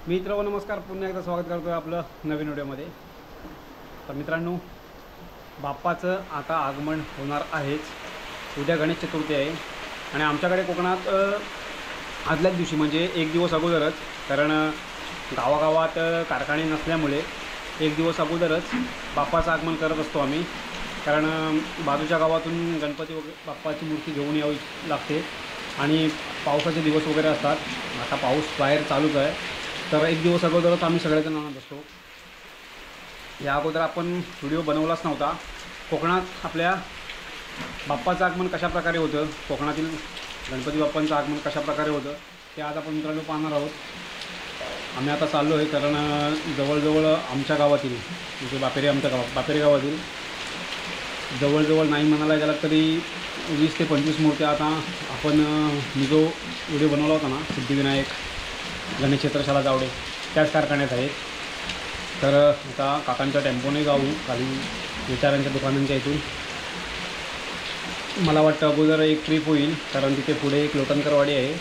मित्र नमस्कार, पुन्हा एकदा स्वागत करतो आहे आपलं नवीन व्हिडिओमध्ये। तर मित्रांनो, बाप्पाचं आता आगमन होणार आहेच। उद्या गणेश चतुर्थी आहे आणि आमच्याकडे कोकणात आदल्याच दिवशी म्हणजे एक दिवस अगोदरच, कारण गावागावात कारखाने नसल्यामुळे एक दिवस अगोदरच बाप्पाचं आगमन करत असतो आम्ही। कारण बाजूच्या गावातून गणपती वगैरे बाप्पाची मूर्ती घेऊन यावी लागते आणि पावसाचे दिवस वगैरे असतात। आता पाऊस बाहेर चालूच आहे, तर एक दिवस अगोदरच आम्ही सगळेजण आणत असतो। या अगोदर आपण व्हिडिओ बनवलाच नव्हता। कोकणात आपल्या बाप्पाचं आगमन कशा प्रकारे होतं, कोकणातील गणपती बाप्पांचं आगमन कशा प्रकारे होतं ते आज आपण मित्रांनो पाहणार आहोत। आम्ही आता चाललो आहे, कारण जवळजवळ आमच्या गावातील म्हणजे बापेरे गावातील जवळजवळ नाही म्हणायला गेला तरी 20 ते 25 मूर्त्या आता आपण मी जो व्हिडिओ बनवला होता ना, सिद्धिविनायक गणेश क्षेत्रशाला जावडे, त्याच कारखान्यात आहेत। तर आता काकांच्या टेम्पोने जाऊ खाली विचारांच्या दुकानांच्या इथून। मला वाटतं अगोदर एक ट्रिप होईल, कारण तिथे पुढे एक लोटनकरवाडी आहे,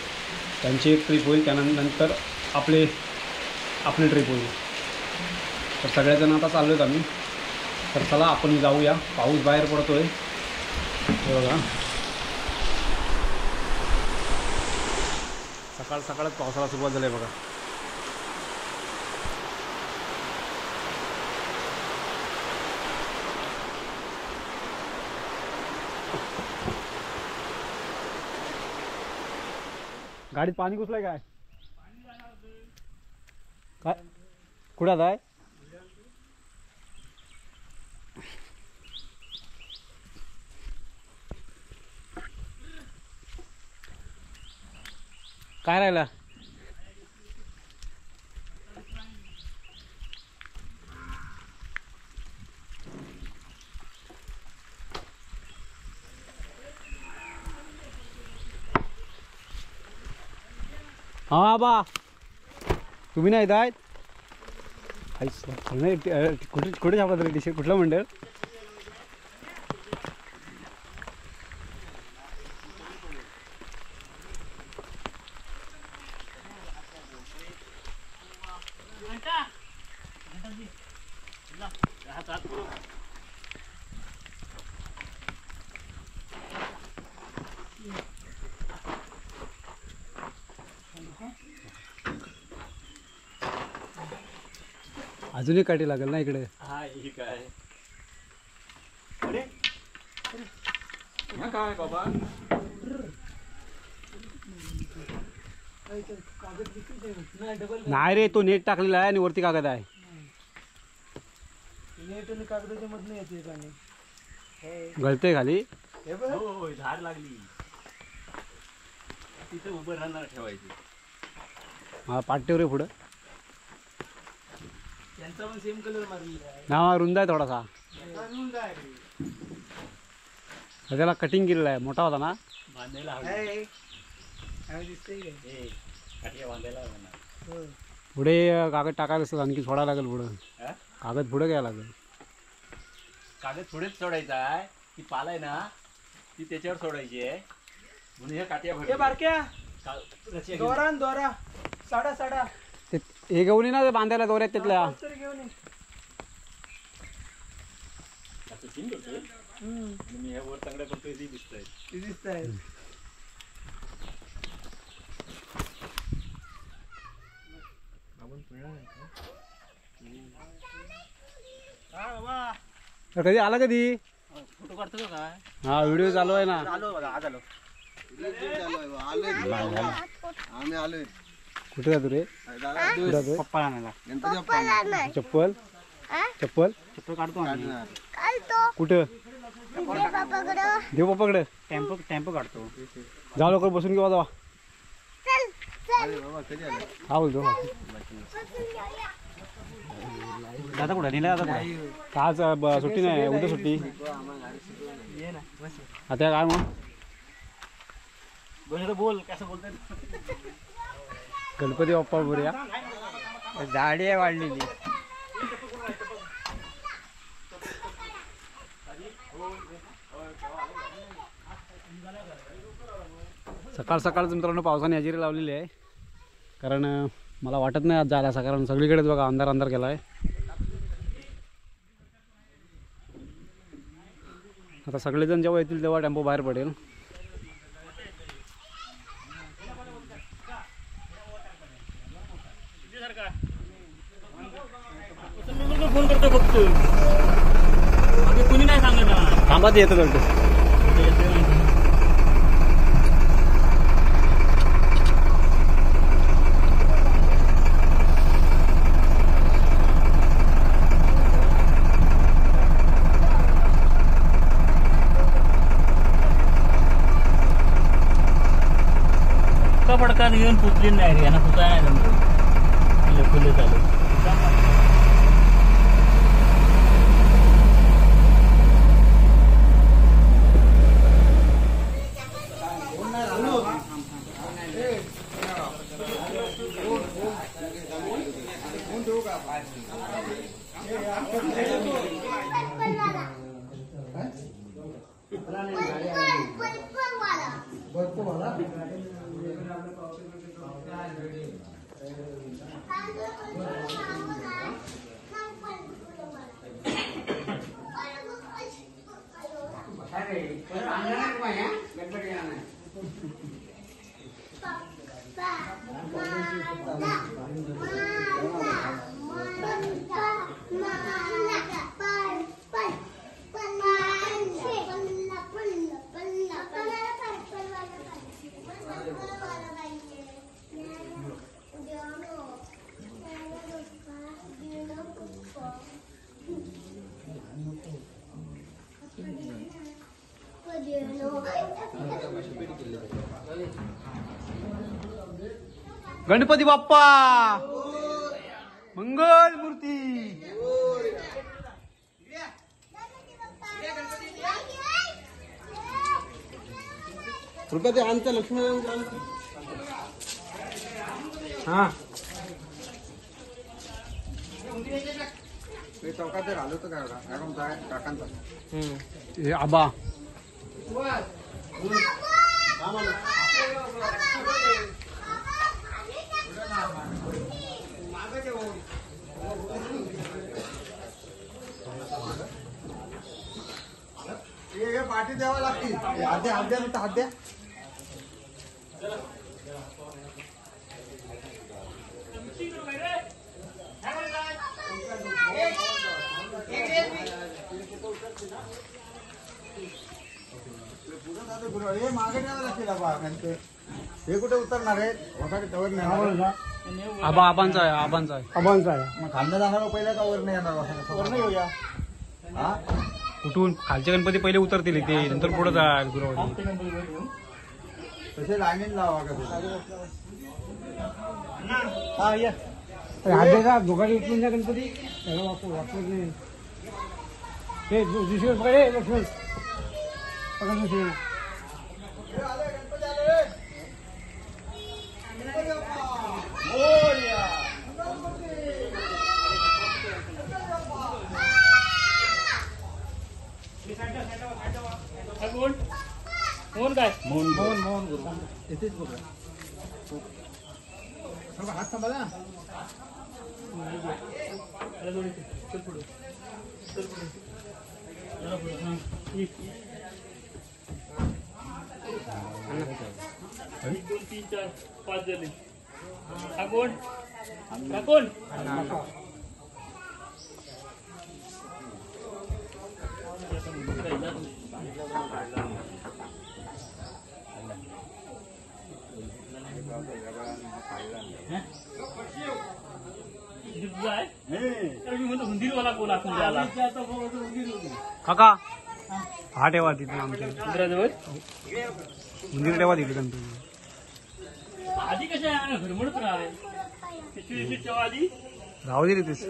त्यांची एक ट्रिप होईल, त्यानंतर आपली ट्रिप होईल। तर सगळेजण आता चाललो आहेत आम्ही। तर चला आपण जाऊया। पाऊस बाहेर पडतो आहे, हे बघा, सकाळ सकाळच पावसाला सुरुवात झाली आहे बघा। गाडीत पाणी घुसलंय काय? काय कुठं आहे? काय राहिला? हा बा, तुम्ही नाही येत? कुठे छापला तरी टी-शर्ट, कुठलं मंडळ? अजूनही काठी लागेल ना इकडे। काय बाबा, नाही रे, तो नेट टाकलेला आहे आणि वरती कागद आहे। नेट आणि कागदाच्या मधनं येते पाणी, गळते खाली। झाड लागली तिथे उभं राहणार ठेवायची। हा, पाट्टेवर आहे पुढं, त्यांचा पण सेम कलर मारलेला आहे ना, रुंद आहे थोडासा, रुंद आहे। त्याला कटिंग केलेला आहे, मोठा होता ना, बांधायला पुढे कागद टाकायला असतं, आणखी सोडायला लागेल पुढं, कागद पुढे घ्यायला लागेल। कागद पुढेच सोडायचा आहे, ती पाल आहे ना ती त्याच्यावर सोडायची आहे, म्हणून ह्या काट्या बारक्या दोरा साडा हे घेऊन ये ना बांधायला दोऱ्यात तिथल्या। मी वर चांगल्या करतोय, ती दिसतंय। कधी आला, कधी फोटो काढतो काय? हा, व्हिडिओ चालू आहे ना। आज आलो आम्ही आलोय। कुठे जातो रे? पप्पा आणायला, चप्पल काढतो कुठं? देव बाप्पाकडे टेम्पो काढतो। जाऊ लवकर, बसून घेऊ जावा। हा बोलतो दादा, कुठं नेला दादा? आज सुट्टी नाही, उद्या सुट्टी। आता काय मग बोल, कसं बोलतोय? गणपती बाप्पा बोलूया, झाडी आहे वाढलेली। सकाळ सकाळच मित्रांनो पावसाने हजेरी लावलेली आहे, कारण मला वाटत नाही आज जायला असं, कारण सगळीकडेच बघा अंधार अंधार केला आहे. आता सगळेजण जेव्हा येतील तेव्हा टेम्पो बाहेर पडेल. फोन करतो फक्त, कोणी नाही सांगत ना. थांबा ते येतं चालतं. फडका घेऊन पुतली नाही रे, पुता नाही जमलं खुले चालू. गणपती बाप्पा मंगल मूर्ती. कृपया ते आणतं लक्ष्मी. हा ते चौकात घालू तर काय काकांचा हे आबा पाठी द्यावा लागतील. हाद्या हाद्या हाद्या हे मागे न्यावं लागतील. हे कुठे उतरणार आहे? वर नाही. आबांचा आहे आबांचा आहे. मग खांदा जाणार पहिल्या का वर नाही येणार? वर नाही येऊया. हा कुठून खालचे गणपती पहिले उतरतील ते, नंतर पुढे जाईल गुरुवारी. तसे लाईनीन लावा का? हा या आधेचा दोघांनी उचलून द्या गणपती. हे दुसरे पकडे लक्ष्मण पकड दुसरे. मोहन काय मोहन गुरु इथेच बघा. हात सांभाळा. चल पुढे चल पुढे. 1 2 3 4 5 झाले. हा कोण मंदिरवाला कोण आपण आला काका हा ठेवा तिथे आमच्या मंदिराजवळ मंदिर ठेवा तिथे गणपती. आधी कशा घरमडत राहावे तेव्हा आधी राहू दे तिथेच.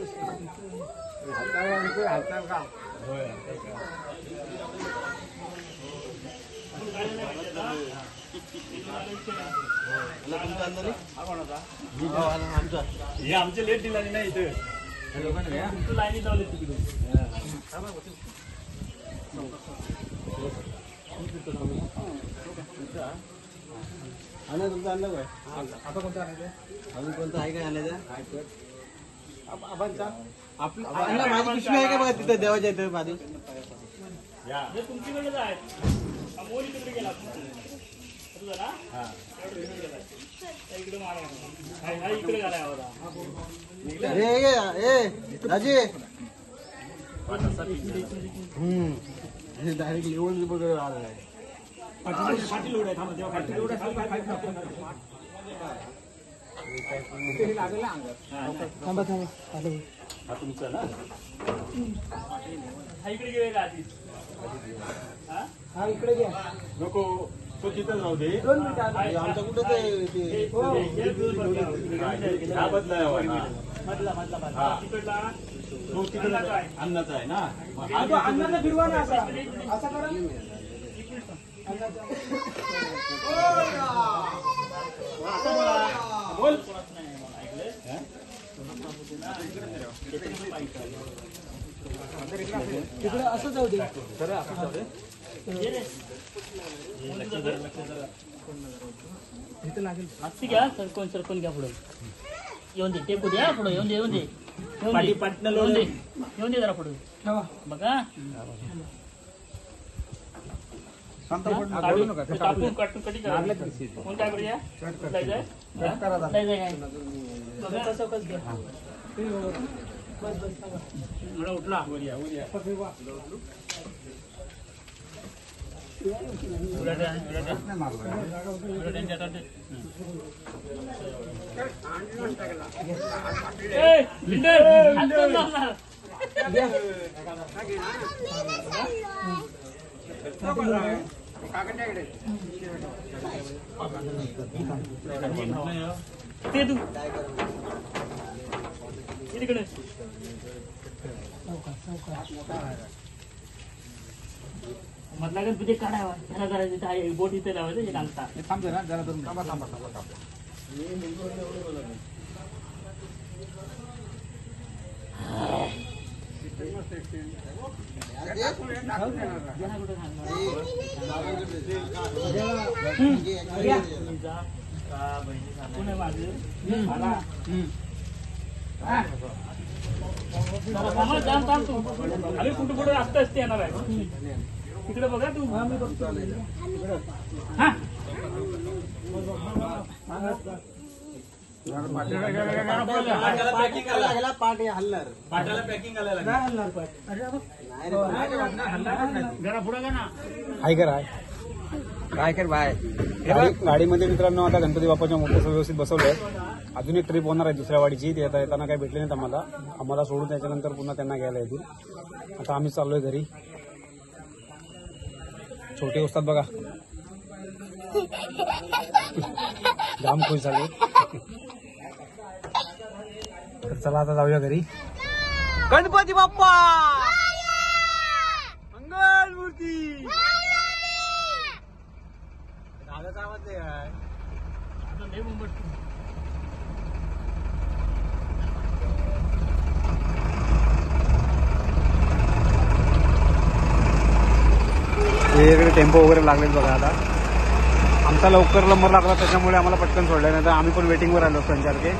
हे आमचे लेट दिला नाही इथे लाईनी लावले तिकडे. आणि तुमचं आणलं काय आता कोणतं आणायचं अजून कोणतं आहे काय आणायचं आबांचा आपलं माझी पिशवी आहे का बघा तिथं देवाच्या इथं माझी हे तुमच्याकडेच आहेत मोल तिकडे गेला इकडे मारा इकडे घालाय होता राजे डायरेक्ट लेवल वगैरे आलं आहे पाठी लोड आहे थांबा तेव्हा पाठी लोड आहे थांबा हा तुमचा ना हा इकडे गेलेला आधी हा इकडे घ्या नको तो तिथं राहू दे आमचं कुठं ते हा बदलाय मधला तिकडला तो तिकडं अन्नाचा आहे ना अन्नाचा फिरवा ना असा असा करा बोल तिकडे असं जाऊ दे खरं असं जाऊ दे असं घ्या सरकून घ्या पुढे येऊन दे टेकू द्या पुढे येऊन दे येऊन दे जरा पुढे बघा काटून कटी करा कोण काय करूया उठला ते तू तिकडे मधला गणपती काढावा त्याला करायचं बोट इथे लावायचं हे घालता थांबते ना जरा थांबा थांबा आम्ही कुठे कुठे असता असते येणार आहे तिकडे बघा तू पाट्याला पॅकिंग घालायला जरा पुढे गा ना हाय कर काय कर बाय गाडीमध्ये मित्रांनो आता गणपती बाप्पाच्या मोठ्या व्यवस्थित बसवलंय. अजून एक ट्रिप होणार आहे दुसऱ्या वाडीची. ते आता येताना काही भेटले नाहीत आम्हाला सोडून त्याच्यानंतर पुन्हा त्यांना घ्यायला येतील. आता आम्ही चाललोय घरी. छोटे उस्ताद बघा जाम खुश झाले. तर चला आता जाऊया घरी. गणपती बाप्पा मंगल मूर्ती. दादाचा आवाज नाही काय इकडे टेम्पो वगैरे लागलेत बघा. आता आमचा लवकर नंबर लागला त्याच्यामुळे आम्हाला पटकन सोडलं, नाही तर आम्ही पण वेटिंगवर आलो त्यांच्यासारखे.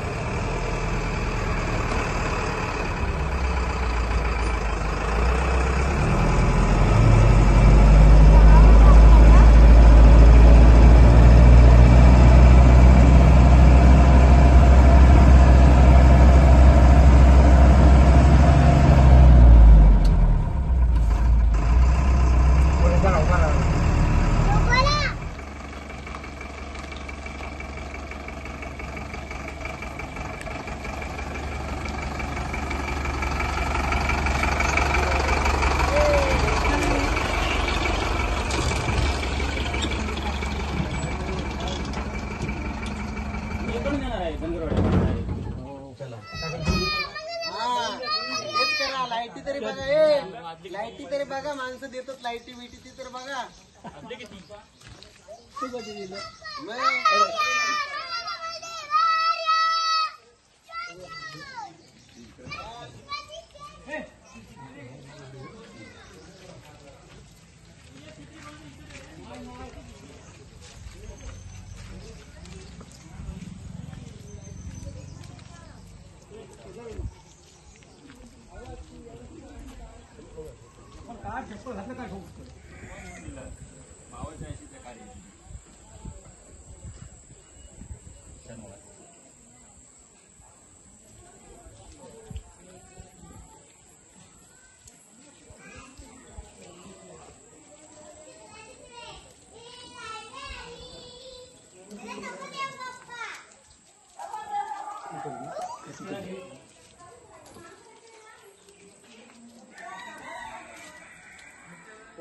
लाईटी तरी बघा, माणसं देतात लाईटी बिटी ती तर बघा.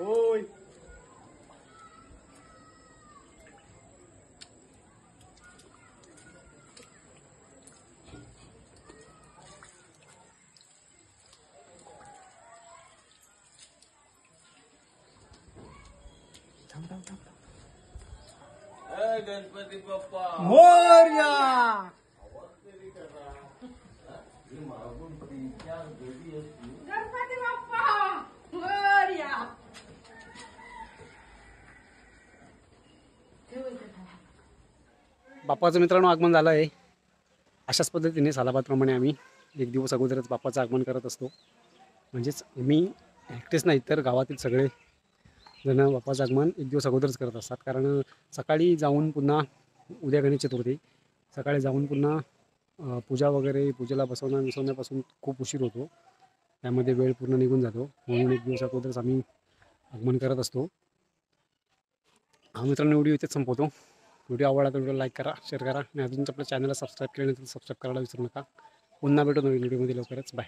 ओय गणपती बाप्पा मोरया. गणपती बाप्पा मोरया. बाप्पाचं मित्रांनो आगमन झालं आहे. अशाच पद्धतीने सालाबादप्रमाणे आम्ही एक दिवस अगोदरच बाप्पाचं आगमन करत असतो. म्हणजेच मी एकटेच नाही तर गावातील सगळे जण बाप्पाचं आगमन एक दिवस अगोदरच करत असतात. कारण सकाळी जाऊन पुन्हा उद्या गणेश चतुर्थी सकाळी जाऊन पुन्हा पूजा वगैरे पूजेला बसवण्यापासून खूप उशीर होतो. त्यामध्ये वेळ पूर्ण निघून जातो. म्हणून एक दिवस अगोदरच आम्ही आगमन करत असतो. हा मित्रांनो व्हिडिओ इथेच संपवतो. व्हिडिओ आवडला तर व्हिडिओ लाईक करा, शेअर करा आणि अजून आपल्या चॅनलला सबस्क्राईब केल्यानंतर सबस्क्राईब करायला विसरू नका. पुन्हा भेटू नवीन व्हिडिओमध्ये लवकरच. बाय.